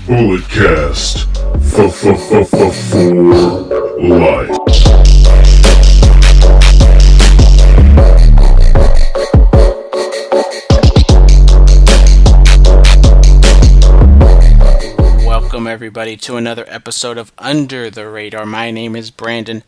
Bulletcast for life. Welcome everybody to another episode of Under the Radar. My name is Brandon,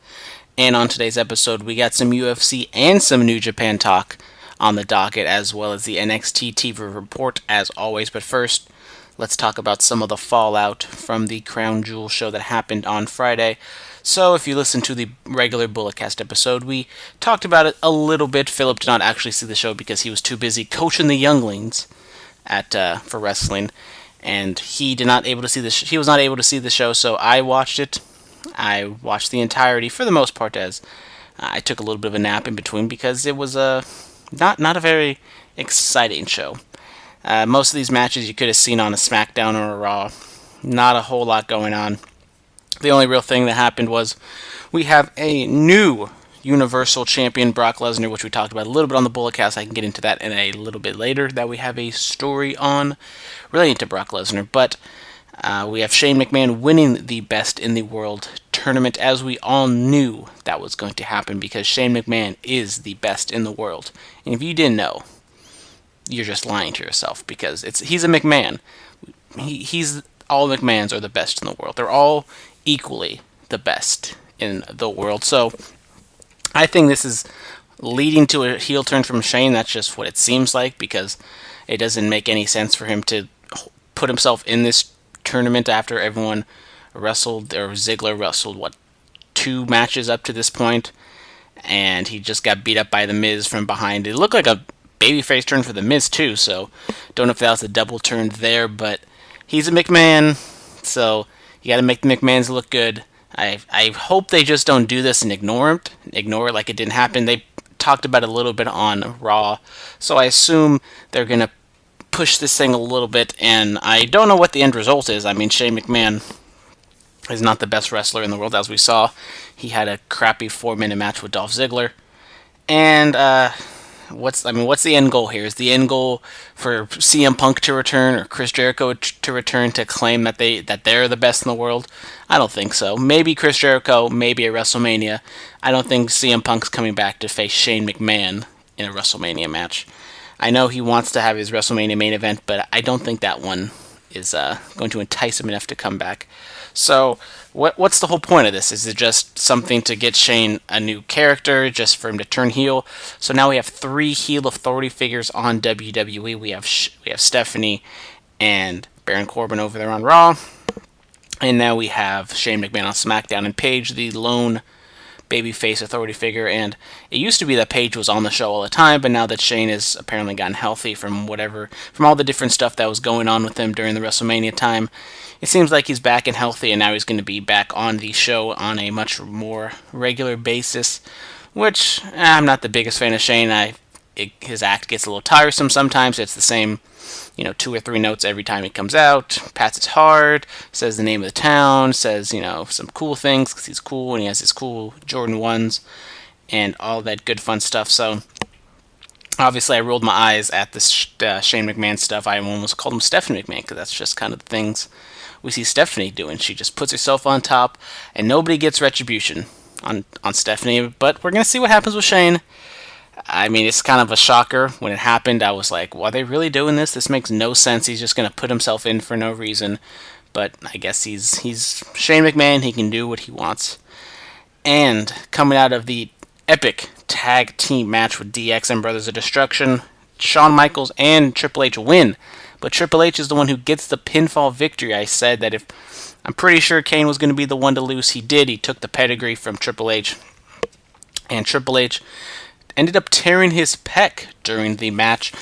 and on today's episode we got some UFC and some New Japan talk on the docket, as well as the NXT TV report as always. But first, let's talk about some of the fallout from the Crown Jewel show that happened on Friday. So if you listen to the regular Bulletcast episode, we talked about it a little bit. Philip did not actually see the show because he was too busy coaching the younglings for wrestling, and he was not able to see the show, so I watched it. I watched the entirety for the most part, as I took a little bit of a nap in between because it was not a very exciting show. Most of these matches you could have seen on a SmackDown or a Raw. Not a whole lot going on. The only real thing that happened was we have a new Universal Champion, Brock Lesnar, which we talked about a little bit on the Bulletcast. I can get into that in a little bit later, that we have a story on relating to Brock Lesnar. But we have Shane McMahon winning the Best in the World tournament, as we all knew that was going to happen because Shane McMahon is the best in the world. And if you didn't know, you're just lying to yourself, because he's a McMahon. All McMahons are the best in the world. They're all equally the best in the world. So I think this is leading to a heel turn from Shane. That's just what it seems like, because it doesn't make any sense for him to put himself in this tournament after everyone wrestled, or Ziggler wrestled, 2 matches up to this point, and he just got beat up by The Miz from behind. It looked like a babyface turn for The Miz too, so don't know if that was a double turn there, but he's a McMahon, so you gotta make the McMahons look good. I hope they just don't do this and ignore it like it didn't happen. They talked about it a little bit on Raw, so I assume they're gonna push this thing a little bit, and I don't know what the end result is. I mean, Shane McMahon is not the best wrestler in the world, as we saw. He had a crappy 4-minute match with Dolph Ziggler, and what's the end goal here? Is the end goal for CM Punk to return, or Chris Jericho to return to claim that they're the best in the world? I don't think so. Maybe Chris Jericho, maybe at WrestleMania. I don't think CM Punk's coming back to face Shane McMahon in a WrestleMania match. I know he wants to have his WrestleMania main event, but I don't think that one is going to entice him enough to come back. So, what's the whole point of this? Is it just something to get Shane a new character, just for him to turn heel? So now we have 3 heel authority figures on WWE. We have Stephanie and Baron Corbin over there on Raw, and now we have Shane McMahon on SmackDown, and Paige, the lone babyface authority figure. And it used to be that Paige was on the show all the time, but now that Shane has apparently gotten healthy from all the different stuff that was going on with him during the WrestleMania time, it seems like he's back and healthy, and now he's going to be back on the show on a much more regular basis, which I'm not the biggest fan of Shane. His act gets a little tiresome sometimes. It's the same 2 or 3 notes every time he comes out, pats his heart, says the name of the town, says, some cool things because he's cool and he has his cool Jordan 1s and all that good fun stuff. So obviously I rolled my eyes at this Shane McMahon stuff. I almost called him Stephanie McMahon, because that's just kind of the things we see Stephanie doing. She just puts herself on top and nobody gets retribution on Stephanie. But we're going to see what happens with Shane. I mean, it's kind of a shocker. When it happened, I was like, well, are they really doing this? This makes no sense. He's just going to put himself in for no reason. But I guess he's Shane McMahon. He can do what he wants. And coming out of the epic tag team match with DX and Brothers of Destruction, Shawn Michaels and Triple H win. But Triple H is the one who gets the pinfall victory. I said that I'm pretty sure Kane was going to be the one to lose. He did. He took the pedigree from Triple H. And Triple H ended up tearing his pec during the match,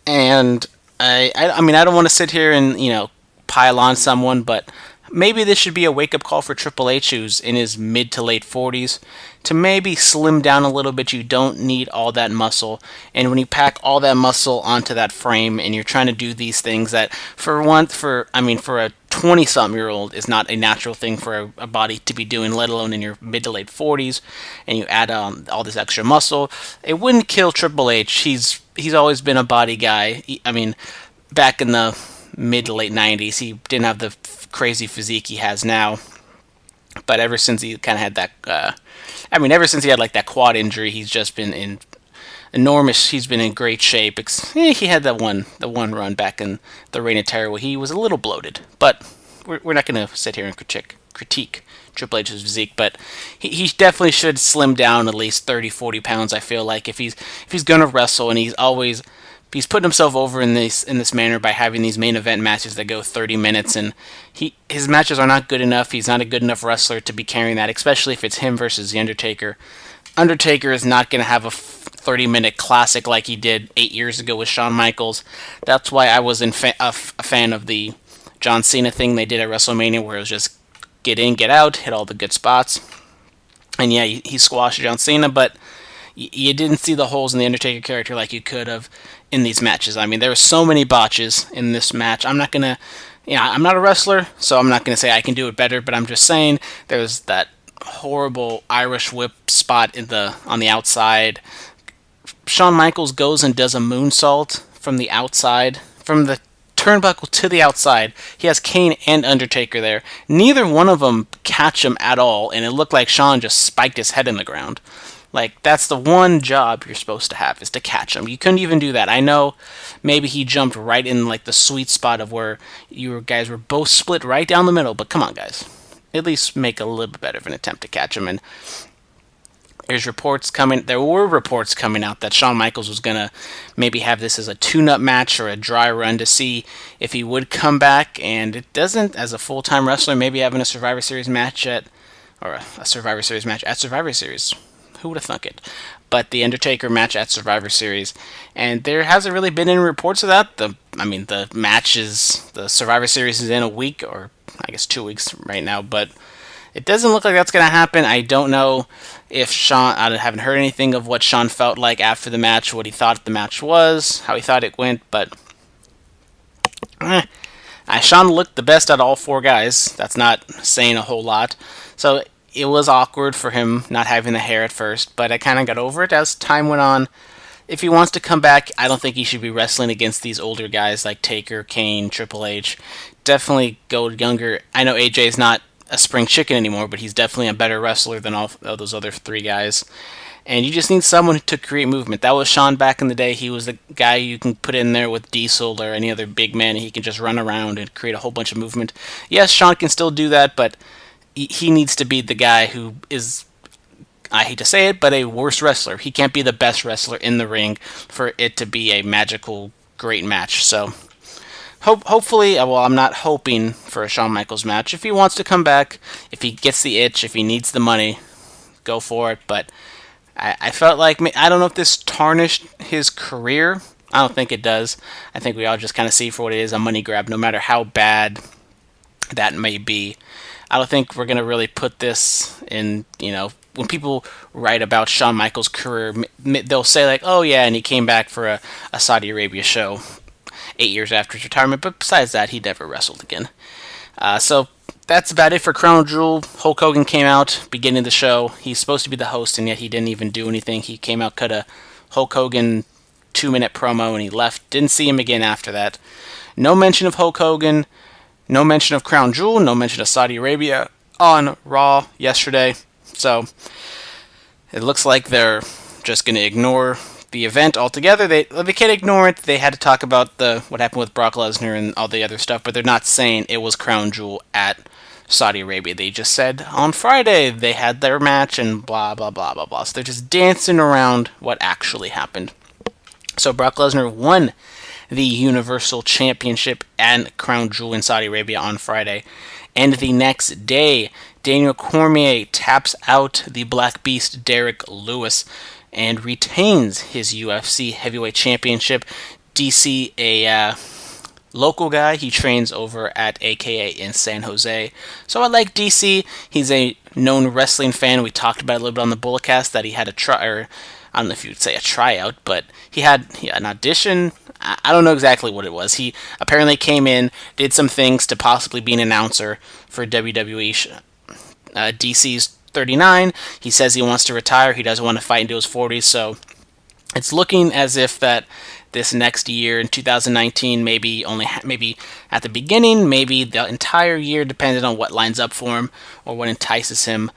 and I don't want to sit here and pile on someone, but maybe this should be a wake-up call for Triple H, who's in his mid to late 40s, to maybe slim down a little bit. You don't need all that muscle, and when you pack all that muscle onto that frame and you're trying to do these things that for a 20-something-year-old is not a natural thing for a body to be doing, let alone in your mid to late 40s, and you add all this extra muscle, it wouldn't kill Triple H. He's always been a body guy. I mean, back in the mid to late 90s. He didn't have the crazy physique he has now. But ever since he kind of had that, ever since he had like that quad injury, he's just been in enormous. He's been in great shape. He had the one run back in the Reign of Terror where he was a little bloated. But we're not going to sit here and critique Triple H's physique, but he definitely should slim down at least 30-40 pounds. I feel like if he's gonna wrestle, and he's putting himself over in this manner by having these main event matches that go 30 minutes, and his matches are not good enough. He's not a good enough wrestler to be carrying that, especially if it's him versus the Undertaker. Undertaker is not going to have a 30-minute classic like he did 8 years ago with Shawn Michaels. That's why I was a fan of the John Cena thing they did at WrestleMania, where it was just get in, get out, hit all the good spots. And yeah, he squashed John Cena, but you didn't see the holes in the Undertaker character like you could have in these matches. I mean, there were so many botches in this match. I'm not a wrestler, so I'm not gonna say I can do it better, but I'm just saying there was that horrible Irish whip spot on the outside. Shawn Michaels goes and does a moonsault from the outside, from the turnbuckle to the outside. He has Kane and Undertaker there. Neither one of them catch him at all, and it looked like Shawn just spiked his head in the ground. Like, that's the one job you're supposed to have, is to catch him. You couldn't even do that. I know maybe he jumped right in like the sweet spot of where you guys were both split right down the middle, but come on, guys. At least make a little bit better of an attempt to catch him. And there were reports coming out that Shawn Michaels was going to maybe have this as a tune-up match or a dry run to see if he would come back, and it doesn't, as a full-time wrestler, maybe having a Survivor Series match at Survivor Series. Who would have thunk it? But the Undertaker match at Survivor Series, and there hasn't really been any reports of that. The Survivor Series is in a week, or I guess 2 weeks right now, but it doesn't look like that's going to happen. I don't know if I haven't heard anything of what Shawn felt like after the match, what he thought the match was, how he thought it went, but Shawn looked the best out of all four guys. That's not saying a whole lot. So it was awkward for him not having the hair at first, but I kind of got over it as time went on. If he wants to come back, I don't think he should be wrestling against these older guys like Taker, Kane, Triple H. Definitely go younger. I know AJ's not a spring chicken anymore, but he's definitely a better wrestler than all those other three guys. And you just need someone to create movement. That was Shawn back in the day. He was the guy you can put in there with Diesel or any other big man, and he can just run around and create a whole bunch of movement. Yes, Shawn can still do that, but he needs to be the guy who is, I hate to say it, but a worse wrestler. He can't be the best wrestler in the ring for it to be a magical, great match. So hopefully, I'm not hoping for a Shawn Michaels match. If he wants to come back, if he gets the itch, if he needs the money, go for it. But I felt like, I don't know if this tarnished his career. I don't think it does. I think we all just kind of see for what it is, a money grab, no matter how bad that may be. I don't think we're going to really put this in, when people write about Shawn Michaels' career, they'll say like, oh yeah, and he came back for a Saudi Arabia show 8 years after his retirement, but besides that, he never wrestled again. So that's about it for Crown Jewel. Hulk Hogan came out beginning of the show. He's supposed to be the host, and yet he didn't even do anything. He came out, cut a Hulk Hogan 2-minute promo, and he left. Didn't see him again after that. No mention of Hulk Hogan. No mention of Crown Jewel. No mention of Saudi Arabia on Raw yesterday. So it looks like they're just going to ignore the event altogether. They can't ignore it. They had to talk about what happened with Brock Lesnar and all the other stuff, but they're not saying it was Crown Jewel at Saudi Arabia. They just said on Friday they had their match and blah, blah, blah, blah, blah. So they're just dancing around what actually happened. So Brock Lesnar won the Universal Championship and Crown Jewel in Saudi Arabia on Friday. And the next day, Daniel Cormier taps out the Black Beast Derek Lewis and retains his UFC Heavyweight Championship. DC, a local guy, he trains over at AKA in San Jose. So I like DC. He's a known wrestling fan. We talked about it a little bit on the Bulletcast that he had I don't know if you'd say a tryout, but he had an audition. I don't know exactly what it was. He apparently came in, did some things to possibly be an announcer for WWE. DC's 39. He says he wants to retire. He doesn't want to fight into his 40s, so it's looking as if that this next year in 2019, maybe at the beginning, maybe the entire year, depending on what lines up for him or what entices him.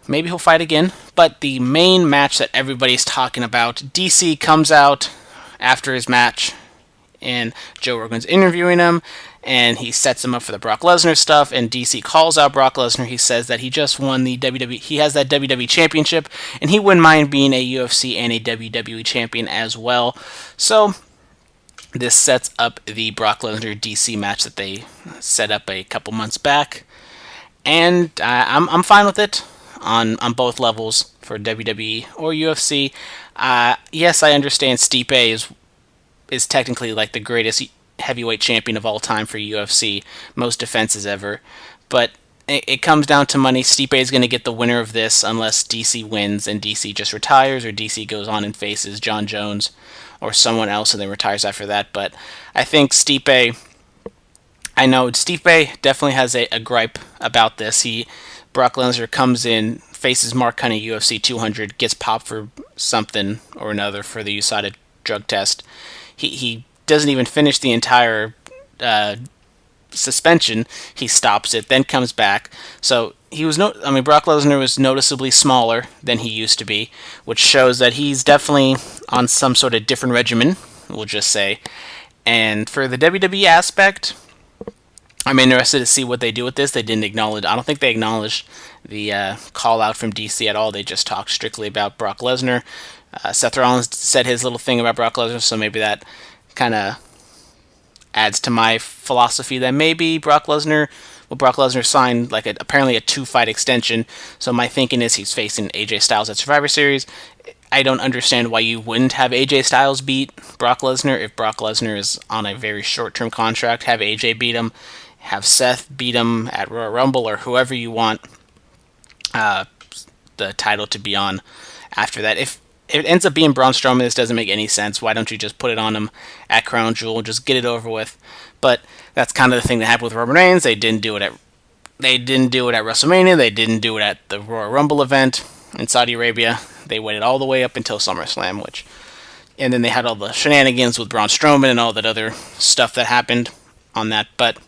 Maybe he'll fight again. But the main match that everybody's talking about, DC comes out after his match, and Joe Rogan's interviewing him, and he sets him up for the Brock Lesnar stuff, and DC calls out Brock Lesnar. He says that he just won the WWE, he has that WWE championship, and he wouldn't mind being a UFC and a WWE champion as well. So, this sets up the Brock Lesnar DC match that they set up a couple months back, and I'm fine with it on both levels for WWE or UFC. Yes, I understand Stipe is technically like the greatest heavyweight champion of all time for UFC, most defenses ever, but it comes down to money. Stipe is going to get the winner of this unless DC wins and DC just retires, or DC goes on and faces John Jones or someone else and then retires after that. But I think Stipe definitely has a gripe about this. Brock Lesnar comes in, faces Mark Hunt at UFC 200, gets popped for something or another for the USADA drug test. He doesn't even finish the entire suspension. He stops it, then comes back. So Brock Lesnar was noticeably smaller than he used to be, which shows that he's definitely on some sort of different regimen, we'll just say. And for the WWE aspect, I'm interested to see what they do with this. I don't think they acknowledged the call out from DC at all. They just talked strictly about Brock Lesnar. Seth Rollins said his little thing about Brock Lesnar, so maybe that kind of adds to my philosophy that maybe Brock Lesnar signed apparently a 2-fight extension. So my thinking is he's facing AJ Styles at Survivor Series. I don't understand why you wouldn't have AJ Styles beat Brock Lesnar if Brock Lesnar is on a very short-term contract. Have AJ beat him, have Seth beat him at Royal Rumble, or whoever you want the title to be on after that. If it ends up being Braun Strowman, this doesn't make any sense. Why don't you just put it on him at Crown Jewel, just get it over with? But that's kind of the thing that happened with Roman Reigns. They didn't do it at WrestleMania. They didn't do it at the Royal Rumble event in Saudi Arabia. They waited all the way up until SummerSlam, and then they had all the shenanigans with Braun Strowman and all that other stuff that happened on that. But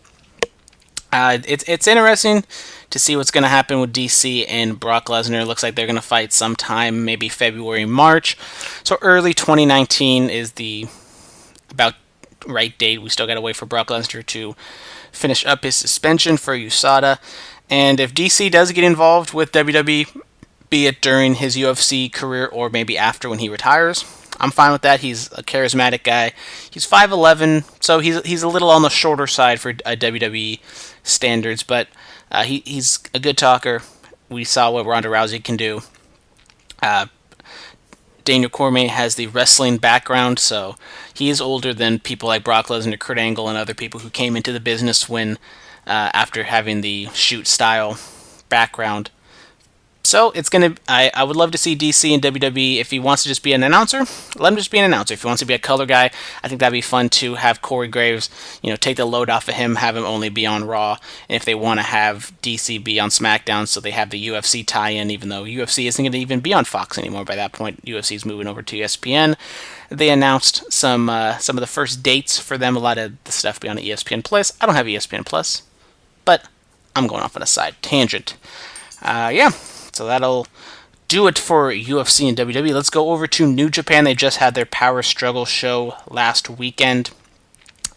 it's interesting to see what's going to happen with DC and Brock Lesnar. Looks like they're going to fight sometime, maybe February, March. So early 2019 is the about right date. We still got to wait for Brock Lesnar to finish up his suspension for USADA. And if DC does get involved with WWE, be it during his UFC career or maybe after when he retires, I'm fine with that. He's a charismatic guy. He's 5'11", so he's a little on the shorter side for WWE standards, but he's a good talker. We saw what Ronda Rousey can do. Daniel Cormier has the wrestling background, so he is older than people like Brock Lesnar, Kurt Angle, and other people who came into the business after having the shoot style background. So it's gonna. I would love to see DC and WWE. If he wants to just be an announcer, let him just be an announcer. If he wants to be a color guy, I think that'd be fun to have Corey Graves, take the load off of him, have him only be on Raw. And if they want to have DC be on SmackDown, so they have the UFC tie-in, even though UFC isn't going to even be on Fox anymore by that point. UFC is moving over to ESPN. They announced some of the first dates for them. A lot of the stuff be on ESPN Plus. I don't have ESPN Plus, but I'm going off on a side tangent. Yeah. So that'll do it for UFC and WWE. Let's go over to New Japan. They just had their Power Struggle show last weekend,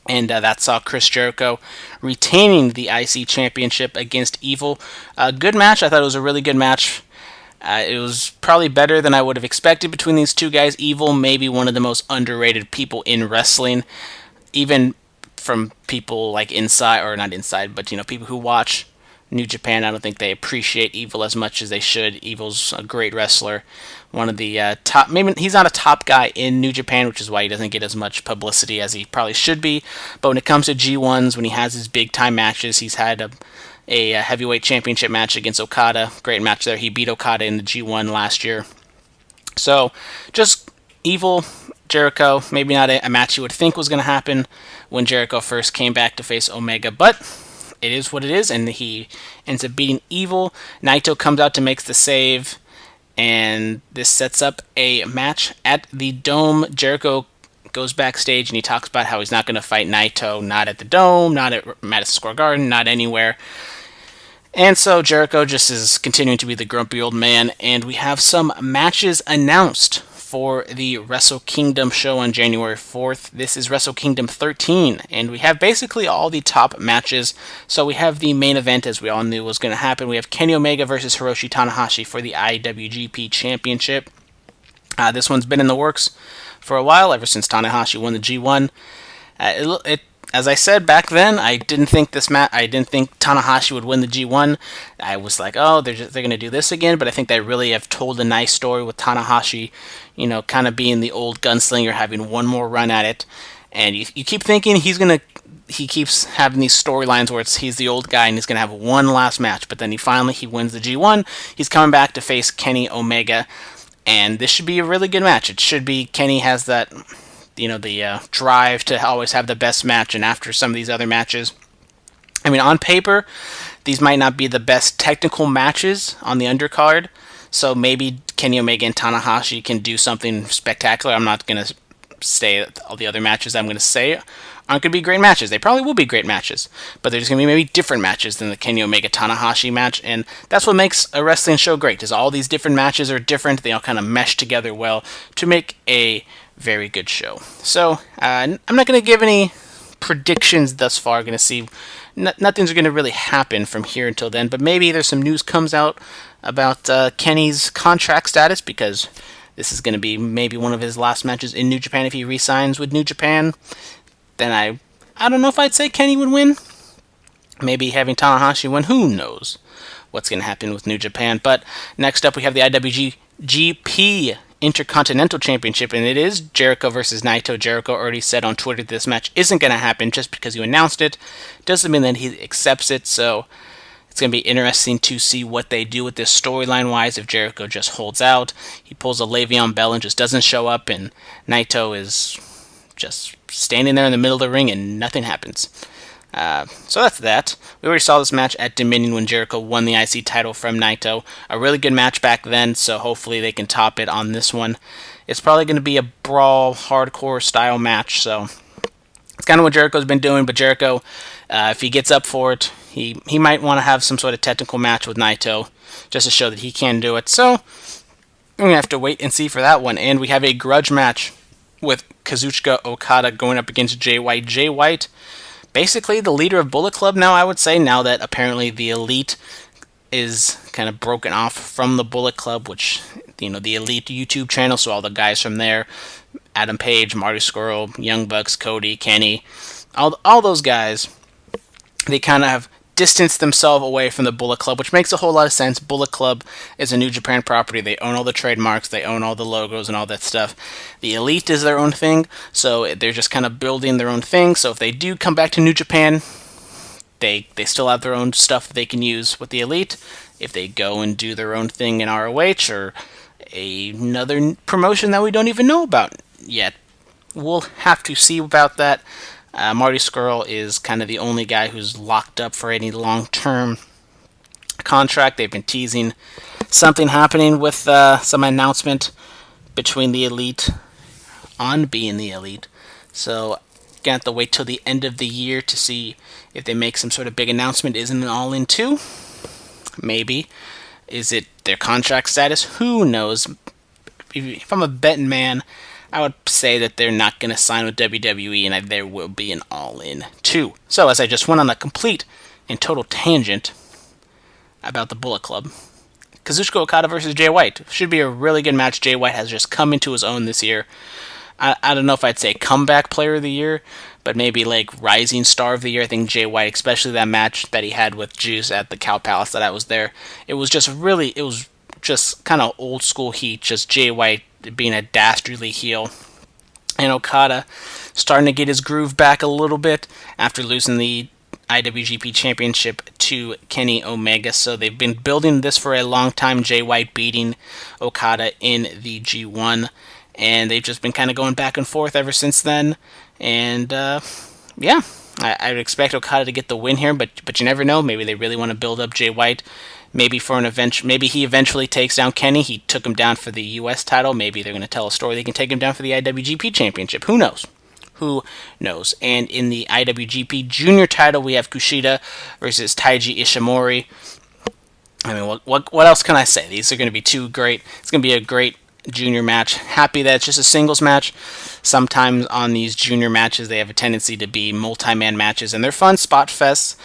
and that saw Chris Jericho retaining the IC Championship against Evil. A good match. I thought it was a really good match. It was probably better than I would have expected between these two guys. Evil may be one of the most underrated people in wrestling, even from people like inside, or not inside, but people who watch New Japan. I don't think they appreciate Evil as much as they should. Evil's a great wrestler. One of the top, maybe he's not a top guy in New Japan, which is why he doesn't get as much publicity as he probably should be. But when it comes to G1s, when he has his big time matches, he's had a heavyweight championship match against Okada. Great match there. He beat Okada in the G1 last year. So just Evil, Jericho, maybe not a match you would think was going to happen when Jericho first came back to face Omega, but it is what it is, and he ends up beating Evil. Naito comes out to make the save, and this sets up a match at the Dome. Jericho goes backstage and he talks about how he's not going to fight Naito, not at the Dome, not at Madison Square Garden, not anywhere. And so Jericho just is continuing to be the grumpy old man, and we have some matches announced for the Wrestle Kingdom show on January 4th. This is Wrestle Kingdom 13, and we have basically all the top matches. So we have the main event, as we all knew was going to happen. We have Kenny Omega versus Hiroshi Tanahashi for the IWGP Championship. This one's been in the works for a while, ever since Tanahashi won the G1. As I said back then, I didn't think Tanahashi would win the G1. I was like, oh, they're going to do this again. But I think they really have told a nice story with Tanahashi, kind of being the old gunslinger, having one more run at it. And you keep thinking he keeps having these storylines where he's the old guy and he's going to have one last match. But then he wins the G1. He's coming back to face Kenny Omega. And this should be a really good match. It should be. Kenny has that the drive to always have the best match, and after some of these other matches, on paper, these might not be the best technical matches on the undercard, so maybe Kenny Omega and Tanahashi can do something spectacular. I'm not going to say that all the other matches I'm going to say aren't going to be great matches. They probably will be great matches, but they're just going to be maybe different matches than the Kenny Omega Tanahashi match, and that's what makes a wrestling show great, is all these different matches are different. They all kind of mesh together well to make a very good show. So I'm not going to give any predictions thus far. I'm going to see nothing's going to really happen from here until then, but maybe there's some news comes out about Kenny's contract status, because this is going to be maybe one of his last matches in New Japan if he re-signs with New Japan. Then I don't know if I'd say Kenny would win. Maybe having Tanahashi win, who knows what's going to happen with New Japan. But next up we have the IWGP Intercontinental Championship, and it is Jericho versus Naito. Jericho already said on Twitter this match isn't going to happen. Just because you announced it doesn't mean that he accepts it, so it's going to be interesting to see what they do with this storyline-wise. If Jericho just holds out, he pulls a Le'Veon Bell and just doesn't show up, and Naito is just standing there in the middle of the ring and nothing happens. So that's that. We already saw this match at Dominion when Jericho won the IC title from Naito. A really good match back then, so hopefully they can top it on this one. It's probably going to be a brawl, hardcore style match, so it's kind of what Jericho's been doing, but Jericho, if he gets up for it, he might want to have some sort of technical match with Naito, just to show that he can do it. So we're going to have to wait and see for that one. And we have a grudge match with Kazuchika Okada going up against Jay White. Jay White, basically the leader of Bullet Club now, I would say, now that apparently the Elite is kind of broken off from the Bullet Club, which, the Elite YouTube channel, so all the guys from there, Adam Page, Marty Scurll, Young Bucks, Cody, Kenny, all those guys, they kind of have distanced themselves away from the Bullet Club, which makes a whole lot of sense. Bullet Club is a New Japan property. They own all the trademarks, they own all the logos and all that stuff. The Elite is their own thing, so they're just kind of building their own thing. So if they do come back to New Japan, they still have their own stuff that they can use with the Elite. If they go and do their own thing in ROH or another promotion that we don't even know about yet, we'll have to see about that. Marty Scurll is kind of the only guy who's locked up for any long-term contract. They've been teasing something happening with some announcement between the Elite on being the Elite. So, gonna have to wait till the end of the year to see if they make some sort of big announcement. Isn't it All In 2? Maybe. Is it their contract status? Who knows? If I'm a betting man, I would say that they're not going to sign with WWE, and there will be an All-In 2. So, as I just went on a complete and total tangent about the Bullet Club, Kazuchika Okada versus Jay White should be a really good match. Jay White has just come into his own this year. I don't know if I'd say comeback player of the year, but maybe like rising star of the year. I think Jay White, especially that match that he had with Juice at the Cow Palace that I was there, it was just kind of old school heat, just Jay White being a dastardly heel, and Okada starting to get his groove back a little bit after losing the IWGP Championship to Kenny Omega. So they've been building this for a long time, Jay White beating Okada in the G1, and they've just been kind of going back and forth ever since then. And I would expect Okada to get the win here, but you never know. Maybe they really want to build up Jay White. maybe for an event, maybe he eventually takes down Kenny. He took him down for the U.S. title. Maybe they're going to tell a story they can take him down for the IWGP Championship. Who knows? Who knows? And in the IWGP Junior title, we have Kushida versus Taiji Ishimori. I mean, what else can I say? These are going to be two great. It's going to be a great junior match. Happy that it's just a singles match. Sometimes on these junior matches, they have a tendency to be multi-man matches, and they're fun spot fests.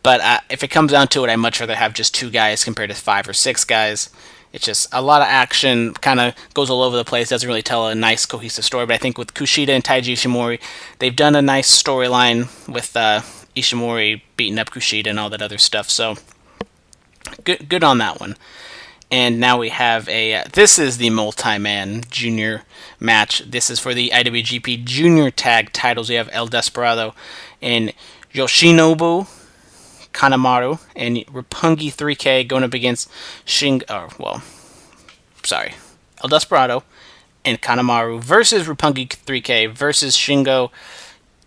But if it comes down to it, I'd much rather have just two guys compared to 5 or 6 guys. It's just a lot of action, kind of goes all over the place, doesn't really tell a nice, cohesive story. But I think with Kushida and Taiji Ishimori, they've done a nice storyline with Ishimori beating up Kushida and all that other stuff. So, good on that one. And now we have this is the multi-man junior match. This is for the IWGP Junior Tag titles. We have El Desperado and Yoshinobu Kanemaru and Roppongi 3K going up against El Desperado and Kanemaru versus Roppongi 3K versus Shingo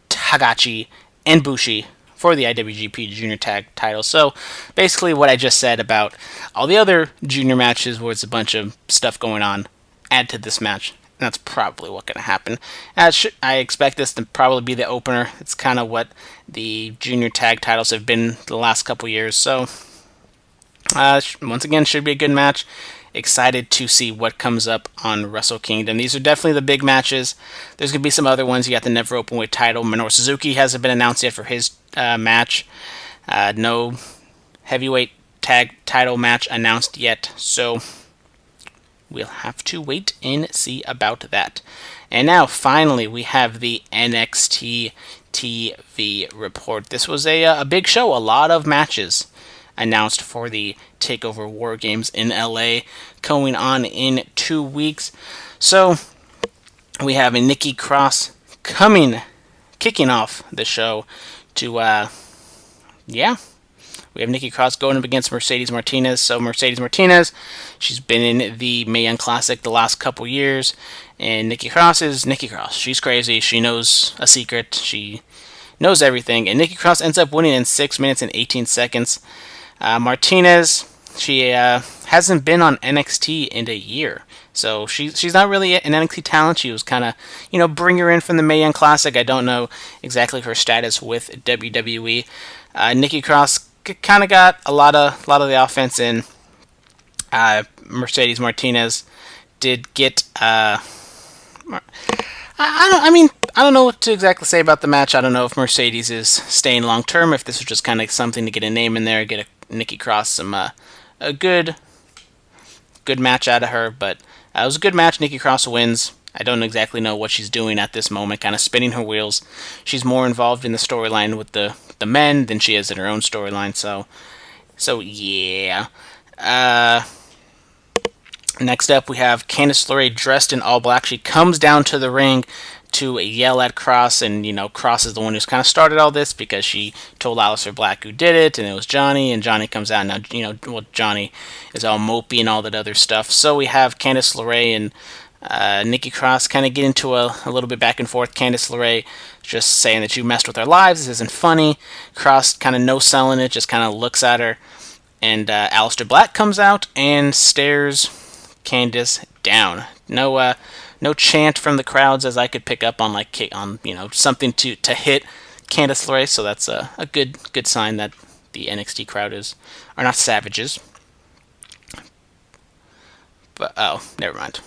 Tagachi and Bushi for the IWGP Junior Tag title. So basically what I just said about all the other junior matches where it's a bunch of stuff going on, add to this match. And that's probably what's going to happen. I expect this to probably be the opener. It's kind of what the junior tag titles have been the last couple years. So, once again, should be a good match. Excited to see what comes up on Wrestle Kingdom. These are definitely the big matches. There's going to be some other ones. You got the Never Openweight title. Minoru Suzuki hasn't been announced yet for his match. No heavyweight tag title match announced yet. So, we'll have to wait and see about that. And now, finally, we have the NXT TV report. This was a big show. A lot of matches announced for the Takeover War Games in LA going on in 2 weeks. So, we have a Nikki Cross kicking off the show to, we have Nikki Cross going up against Mercedes Martinez. So Mercedes Martinez, she's been in the Mae Young Classic the last couple years. And Nikki Cross is Nikki Cross. She's crazy. She knows a secret. She knows everything. And Nikki Cross ends up winning in 6 minutes and 18 seconds. Martinez, she hasn't been on NXT in a year. So she's not really an NXT talent. She was kind of, bring her in from the Mae Young Classic. I don't know exactly her status with WWE. Nikki Cross kind of got a lot of the offense in. Mercedes Martinez did get. I don't know what to exactly say about the match. I don't know if Mercedes is staying long term. If this was just kind of something to get a name in there, get a Nikki Cross some a good match out of her. But it was a good match. Nikki Cross wins. I don't exactly know what she's doing at this moment, kind of spinning her wheels. She's more involved in the storyline with the men than she is in her own storyline, so yeah. Next up, we have Candice LeRae dressed in all black. She comes down to the ring to yell at Cross, and, Cross is the one who's kind of started all this because she told Aleister Black who did it, and it was Johnny, and Johnny comes out, and now, Johnny is all mopey and all that other stuff. So we have Candice LeRae and Nikki Cross kind of get into a little bit back and forth. Candice LeRae just saying that you messed with our lives, this isn't funny. Cross kind of no-selling it, just kind of looks at her. And Aleister Black comes out and stares Candice down. No chant from the crowds as I could pick up on something to hit Candice LeRae. So that's a good sign that the NXT crowd are not savages. But never mind.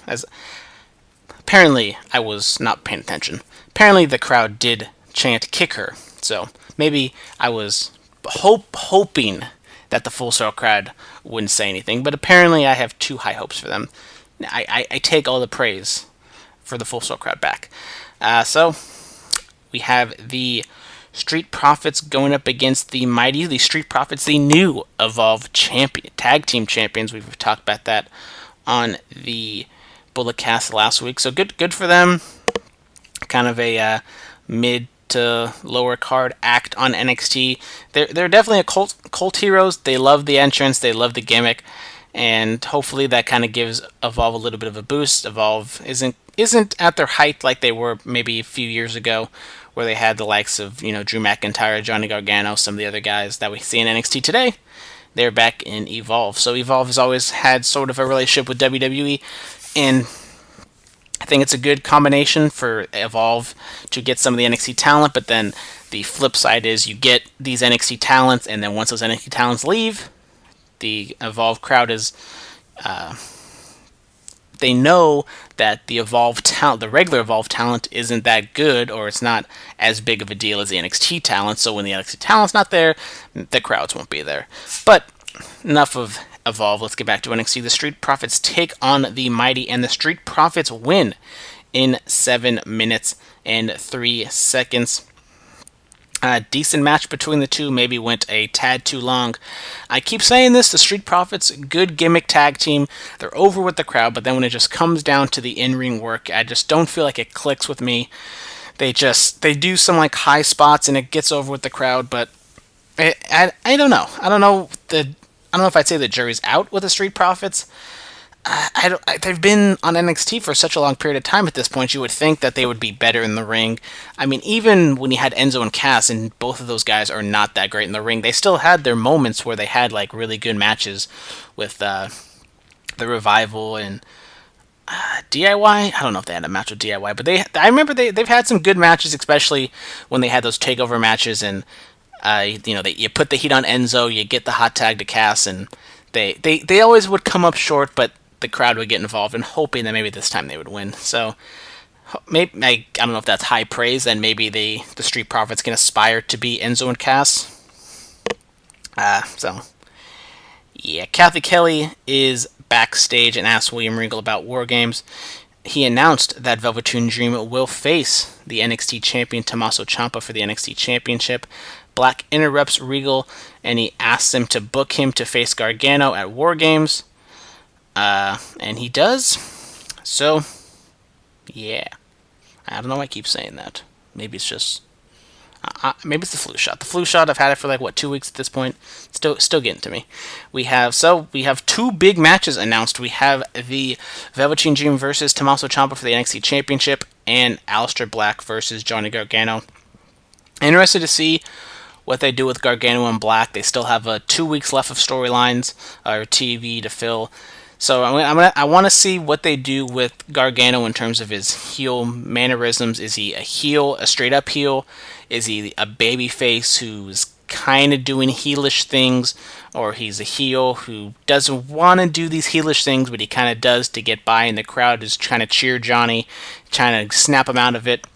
Apparently, I was not paying attention. Apparently, the crowd did chant "kick her." So maybe I was hoping that the Full Sail crowd wouldn't say anything. But apparently, I have too high hopes for them. I take all the praise for the Full Sail crowd back. So we have the Street Profits going up against the Street Profits, the new Evolve tag team champions. We've talked about that on the Bulletcast last week, so good for them. Kind of a mid to lower card act on NXT. They're definitely a cult heroes. They love the entrance, they love the gimmick, and hopefully that kind of gives Evolve a little bit of a boost. Evolve isn't at their height like they were maybe a few years ago, where they had the likes of Drew McIntyre, Johnny Gargano, some of the other guys that we see in NXT today. they're back in Evolve. So Evolve has always had sort of a relationship with WWE, and I think it's a good combination for Evolve to get some of the NXT talent, but then the flip side is you get these NXT talents, and then once those NXT talents leave, the Evolve crowd is they know that the Evolve talent, the regular Evolve talent, isn't that good, or it's not as big of a deal as the NXT talent. So when the NXT talent's not there, the crowds won't be there. But enough of Evolve. Let's get back to NXT. The Street Profits take on the Mighty, and the Street Profits win in 7 minutes and 3 seconds. A decent match between the two, maybe went a tad too long. I keep saying this, the Street Profits, good gimmick tag team. They're over with the crowd, but then when it just comes down to the in-ring work, I just don't feel like it clicks with me. They do some like high spots and it gets over with the crowd, but I don't know. I don't know if I'd say the jury's out with the Street Profits. They've been on NXT for such a long period of time at this point, you would think that they would be better in the ring. I mean, even when you had Enzo and Cass, and both of those guys are not that great in the ring, they still had their moments where they had like really good matches with the Revival and DIY. I don't know if they had a match with DIY, but I remember they've had some good matches, especially when they had those takeover matches, and you put the heat on Enzo, you get the hot tag to Cass, and they always would come up short, but the crowd would get involved, and hoping that maybe this time they would win. So maybe I don't know if that's high praise, and maybe the Street Profits can aspire to be Enzo and Cass. Yeah, Kathy Kelly is backstage and asked William Regal about War Games. He announced that Velveteen Dream will face the NXT champion Tommaso Ciampa for the NXT Championship. Black interrupts Regal, and he asks him to book him to face Gargano at War Games. And he does. So, yeah. I don't know why I keep saying that. Maybe it's just... maybe it's the flu shot. The flu shot, I've had it for 2 weeks at this point. Still getting to me. We have 2 big matches announced. We have the Velveteen Dream versus Tommaso Ciampa for the NXT Championship, and Aleister Black versus Johnny Gargano. Interested to see what they do with Gargano and Black. They still have 2 weeks left of storylines or TV to fill. So I want to see what they do with Gargano in terms of his heel mannerisms. Is he a heel, a straight up heel? Is he a baby face who's kind of doing heelish things? Or he's a heel who doesn't want to do these heelish things, but he kind of does to get by, and the crowd is trying to cheer Johnny, trying to snap him out of it.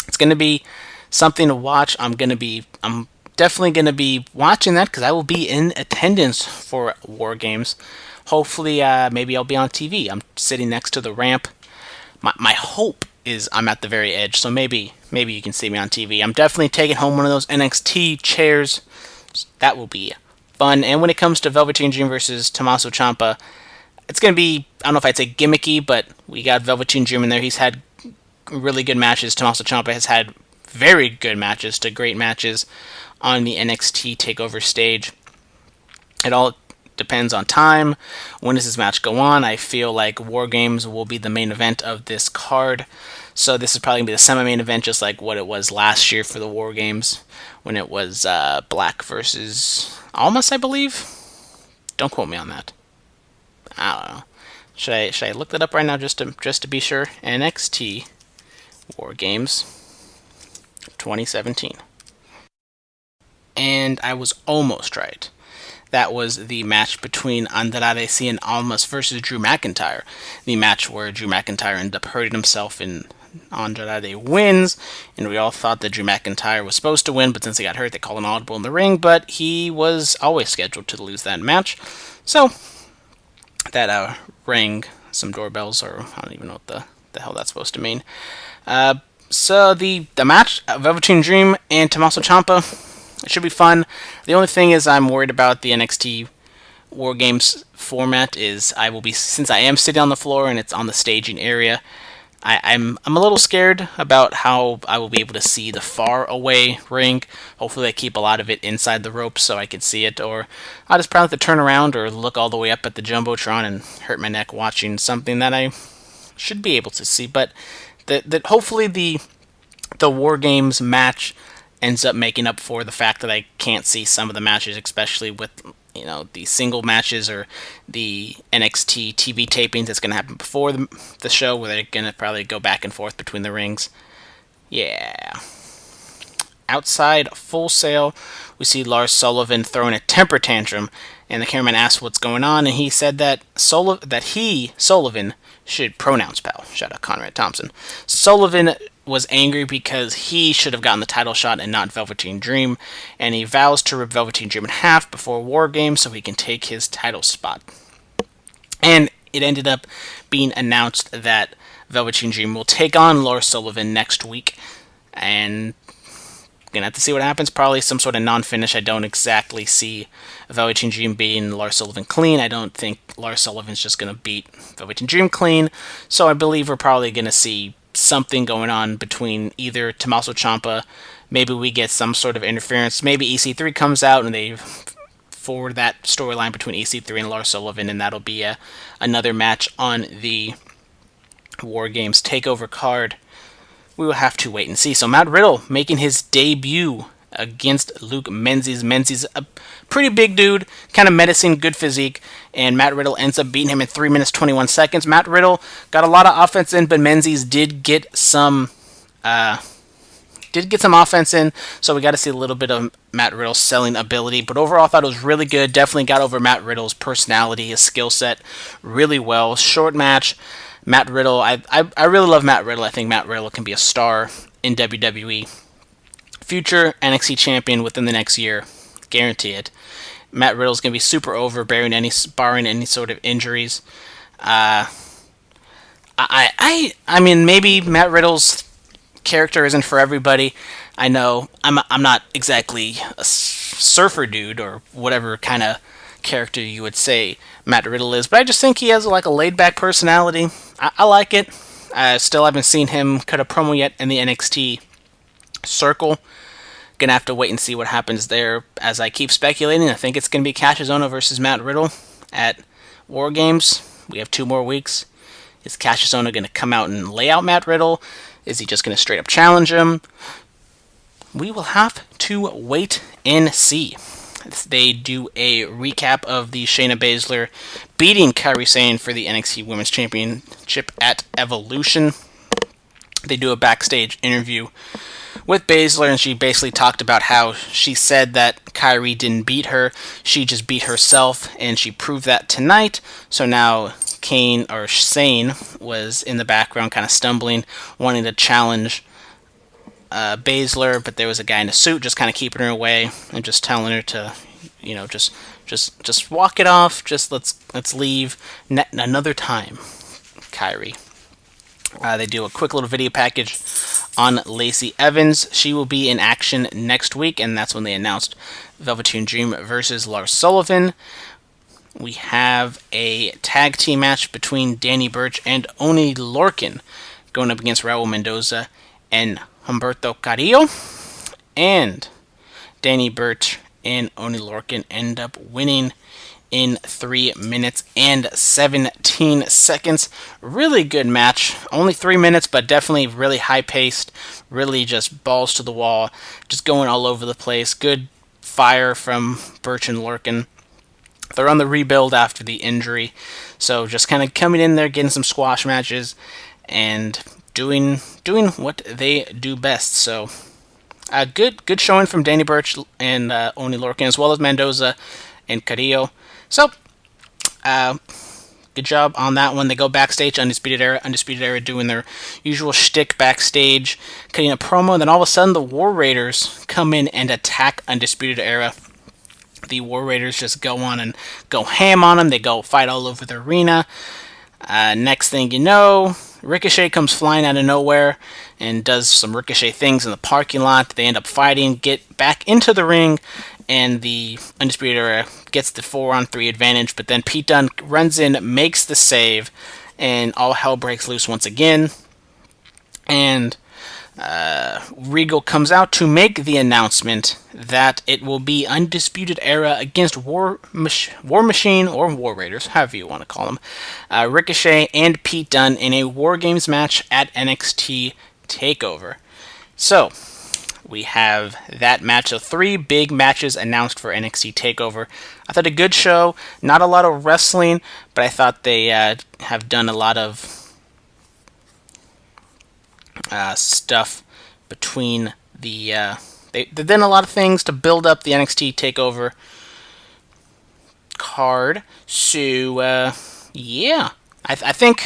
It's going to be something to watch. I'm definitely going to be watching that because I will be in attendance for War Games. Hopefully, maybe I'll be on TV. I'm sitting next to the ramp. My hope is I'm at the very edge, so maybe you can see me on TV. I'm definitely taking home one of those NXT chairs. That will be fun. And when it comes to Velveteen Dream versus Tommaso Ciampa, it's going to be, I don't know if I'd say gimmicky, but we got Velveteen Dream in there. He's had really good matches. Tommaso Ciampa has had very good matches to great matches on the NXT TakeOver stage. It all depends on time. When does this match go on? I feel like War Games will be the main event of this card. So this is probably going to be the semi-main event, just like what it was last year for the War Games, when it was Black versus Almas, I believe. Don't quote me on that. I don't know. Should I look that up right now just to be sure? NXT War Games 2017. And I was almost right. That was the match between Andrade Cien Almas versus Drew McIntyre. The match where Drew McIntyre ended up hurting himself and Andrade wins. And we all thought that Drew McIntyre was supposed to win, but since he got hurt, they called an audible in the ring. But he was always scheduled to lose that match. So, that rang some doorbells, or I don't even know what the hell that's supposed to mean. So the match, Velveteen Dream and Tommaso Ciampa, it should be fun. The only thing is I'm worried about the NXT War Games format is since I am sitting on the floor and it's on the staging area, I'm a little scared about how I will be able to see the far away ring. Hopefully they keep a lot of it inside the ropes so I can see it, or I'll just probably have to turn around or look all the way up at the Jumbotron and hurt my neck watching something that I should be able to see. But hopefully the War Games match ends up making up for the fact that I can't see some of the matches, especially with the single matches or the NXT TV tapings that's going to happen before the show, where they're going to probably go back and forth between the rings. Yeah. Outside Full Sail, we see Lars Sullivan throwing a temper tantrum, and the cameraman asks what's going on, and he said that Sullivan, should pronounce pal. Shout out Conrad Thompson. Sullivan was angry because he should have gotten the title shot and not Velveteen Dream, and he vows to rip Velveteen Dream in half before War Games so he can take his title spot. And it ended up being announced that Velveteen Dream will take on Lars Sullivan next week, and gonna have to see what happens. Probably some sort of non-finish. I don't exactly see Velveteen Dream beating Lars Sullivan clean. I don't think Lars Sullivan's just gonna beat Velveteen Dream clean. So I believe we're probably gonna see something going on between either Tommaso Ciampa. Maybe we get some sort of interference. Maybe EC3 comes out and they forward that storyline between EC3 and Lars Sullivan, and that'll be another match on the War Games Takeover card. We will have to wait and see. So Matt Riddle making his debut against Luke Menzies. Menzies, a pretty big dude, kind of menacing, good physique, and Matt Riddle ends up beating him in 3 minutes 21 seconds. Matt Riddle got a lot of offense in, but Menzies did get some offense in, so we got to see a little bit of Matt Riddle's selling ability. But overall, I thought it was really good. Definitely got over Matt Riddle's personality, his skill set really well. Short match. Matt Riddle, I really love Matt Riddle. I think Matt Riddle can be a star in WWE. Future NXT champion within the next year. Guarantee it. Matt Riddle's going to be super over, barring any sort of injuries. I mean, maybe Matt Riddle's character isn't for everybody. I know I'm not exactly a surfer dude or whatever kind of character you would say Matt Riddle is, but I just think he has like a laid-back personality. I like it. I still haven't seen him cut a promo yet in the NXT circle. Gonna have to wait and see what happens there. As I keep speculating, I think it's gonna be Cassius Ohno versus Matt Riddle at War Games. We have 2 more weeks. Is Cassius Ohno gonna come out and lay out Matt Riddle? Is he just gonna straight up challenge him? We will have to wait and see. They do a recap of the Shayna Baszler beating Kairi Sane for the NXT Women's Championship at Evolution. They do a backstage interview with Baszler, and she basically talked about how she said that Kairi didn't beat her, she just beat herself, and she proved that tonight. So now Sane was in the background kind of stumbling, wanting to challenge Baszler, but there was a guy in a suit just kind of keeping her away and just telling her to, just walk it off. Just let's leave another time, Kairi. They do a quick little video package on Lacey Evans. She will be in action next week, and that's when they announced Velveteen Dream versus Lars Sullivan. We have a tag team match between Danny Burch and Oni Lorcan going up against Raul Mendoza and Humberto Carrillo, and Danny Burch and Oni Lorcan end up winning in 3 minutes and 17 seconds. Really good match. Only 3 minutes, but definitely really high-paced, really just balls to the wall, just going all over the place. Good fire from Burch and Lorcan. They're on the rebuild after the injury, so just kind of coming in there, getting some squash matches, and doing what they do best. So a good showing from Danny Burch and Oni Lorcan, as well as Mendoza and Carrillo. So good job on that one. They go backstage, Undisputed Era doing their usual shtick backstage, cutting a promo, and then all of a sudden the War Raiders come in and attack Undisputed Era. The War Raiders just go on and go ham on them. They go fight all over the arena. Next thing you know, Ricochet comes flying out of nowhere and does some Ricochet things in the parking lot. They end up fighting, get back into the ring, and the Undisputed Era gets the 4-on-3 advantage, but then Pete Dunne runs in, makes the save, and all hell breaks loose once again. And Regal comes out to make the announcement that it will be Undisputed Era against War Machine, or War Raiders, however you want to call them, Ricochet and Pete Dunne in a War Games match at NXT Takeover. So, we have that match. So 3 big matches announced for NXT Takeover. I thought a good show. Not a lot of wrestling, but I thought they have done a lot of stuff between the... They've done a lot of things to build up the NXT Takeover card. So, yeah. I think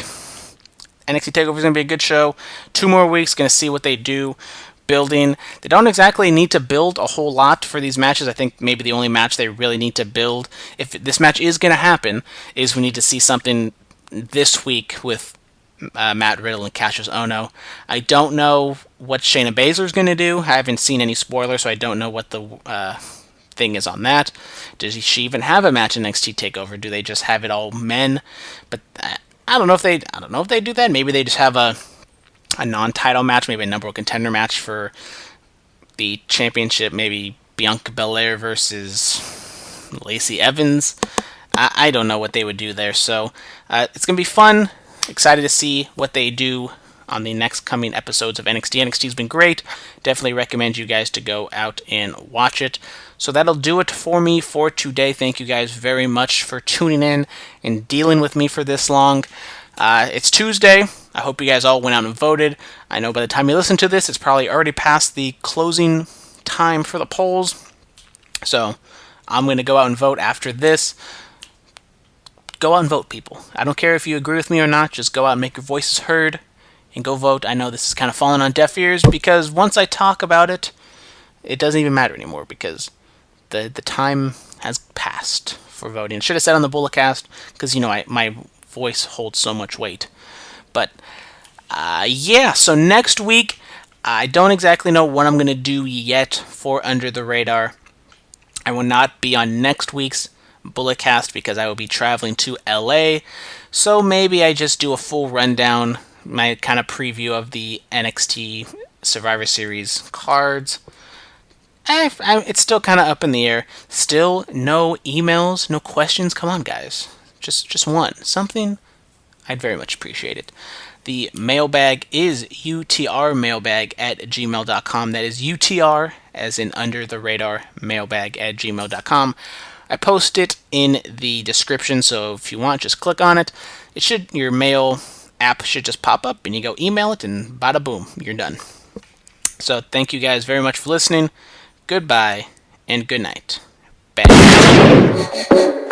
NXT Takeover is going to be a good show. 2 more weeks, going to see what they do. Building. They don't exactly need to build a whole lot for these matches. I think maybe the only match they really need to build, if this match is going to happen, is we need to see something this week with Matt Riddle and Cassius Ohno. I don't know what Shayna Baszler is going to do. I haven't seen any spoilers, so I don't know what the thing is on that. Does she even have a match in NXT Takeover? Do they just have it all men? But I don't know if they do that. Maybe they just have a non-title match, maybe a number one contender match for the championship, maybe Bianca Belair versus Lacey Evans. I don't know what they would do there, so it's going to be fun. Excited to see what they do on the next coming episodes of NXT. NXT's been great. Definitely recommend you guys to go out and watch it. So that'll do it for me for today. Thank you guys very much for tuning in and dealing with me for this long. It's Tuesday. I hope you guys all went out and voted. I know by the time you listen to this, it's probably already past the closing time for the polls. So I'm going to go out and vote after this. Go out and vote, people. I don't care if you agree with me or not. Just go out and make your voices heard and go vote. I know this is kind of falling on deaf ears because once I talk about it, it doesn't even matter anymore because the time has passed for voting. Should have said on the Bulletcast because, my voice holds so much weight. But, yeah, so next week, I don't exactly know what I'm going to do yet for Under the Radar. I will not be on next week's Bulletcast because I will be traveling to LA. So maybe I just do a full rundown, my kind of preview of the NXT Survivor Series cards. It's still kind of up in the air. Still no emails, no questions. Come on, guys. Just one. Something. I'd very much appreciate it. The mailbag is UTRmailbag@gmail.com. That is UTR, as in Under the Radar, mailbag@gmail.com. I post it in the description, so if you want, just click on it. Your mail app should just pop up, and you go email it, and bada boom, you're done. So thank you guys very much for listening. Goodbye, and good night. Bye.